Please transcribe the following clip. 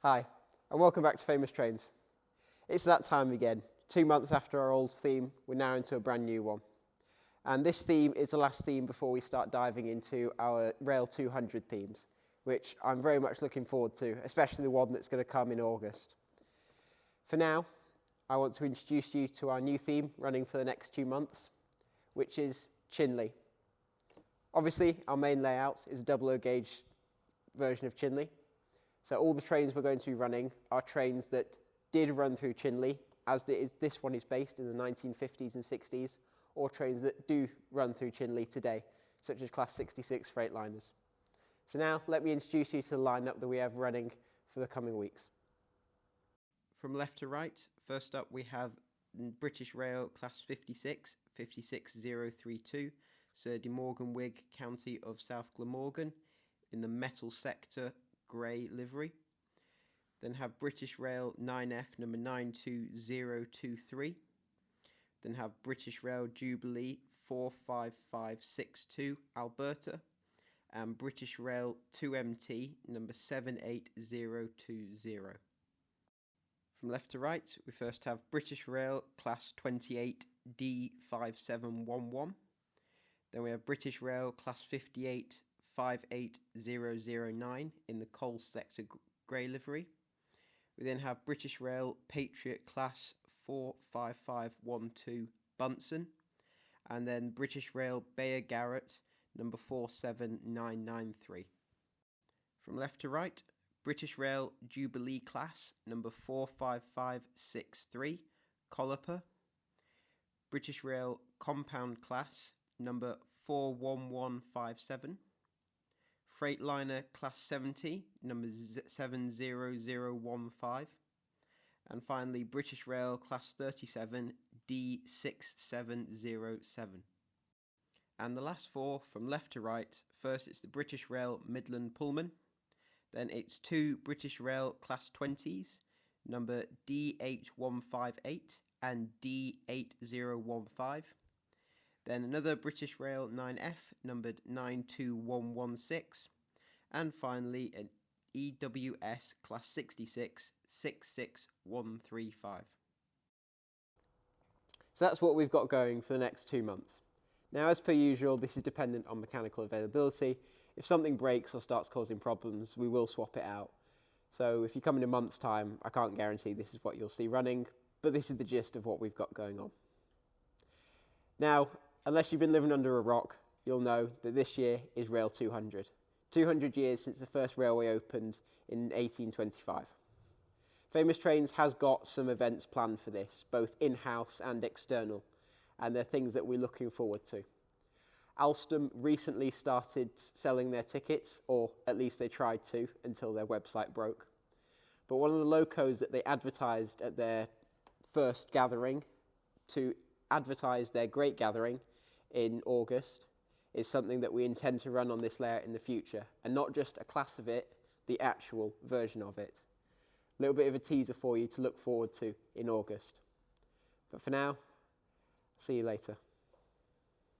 Hi, and welcome back to Famous Trains. It's that time again. 2 months after our old theme, we're now into a brand new one. And this theme is the last theme before we start diving into our Rail 200 themes, which I'm very much looking forward to, especially the one that's going to come in August. For now, I want to introduce you to our new theme running for the next 2 months, which is Chinley. Obviously, our main layout is a double O gauge version of Chinley. So all the trains we're going to be running are trains that did run through Chinley, as this one is based in the 1950s and 60s, or trains that do run through Chinley today, such as Class 66 Freightliners. So now, let me introduce you to the lineup that we have running for the coming weeks. From left to right, first up we have British Rail Class 56, 56032, Sir De Morgan Wig, County of South Glamorgan, in the metal sector grey livery. Then have British Rail 9F number 92023. Then have British Rail Jubilee 45562 Alberta, and British Rail 2MT number 78020. From left to right, we first have British Rail Class 28 D5711. Then we have British Rail Class 58 58009 in the coal sector grey livery. We then have British Rail Patriot Class 45512 Bunsen, and then British Rail Bayer Garrett number 47993. From left to right, British Rail Jubilee Class number 45563 Colloper, British Rail Compound Class number 41157, Freightliner Class 70, number 70015, and finally British Rail Class 37, D6707. And the last four from left to right, first it's the British Rail Midland Pullman, then it's two British Rail Class 20s, number D8158 and D8015, then another British Rail 9F numbered 92116, and finally an EWS Class 66 66135. So that's what we've got going for the next 2 months. Now, as per usual, this is dependent on mechanical availability. If something breaks or starts causing problems, we will swap it out. So if you come in a month's time, I can't guarantee this is what you'll see running, but this is the gist of what we've got going on. Now, unless you've been living under a rock, you'll know that this year is Rail 200. 200 years since the first railway opened in 1825. Famous Trains has got some events planned for this, both in-house and external, and they're things that we're looking forward to. Alstom recently started selling their tickets, or at least they tried to, until their website broke. But one of the locos that they advertised at their first gathering to advertise their great gathering in August is something that we intend to run on this layout in the future, and not just a class of it, the actual version of it. A little bit of a teaser for you to look forward to in August. But for now, see you later.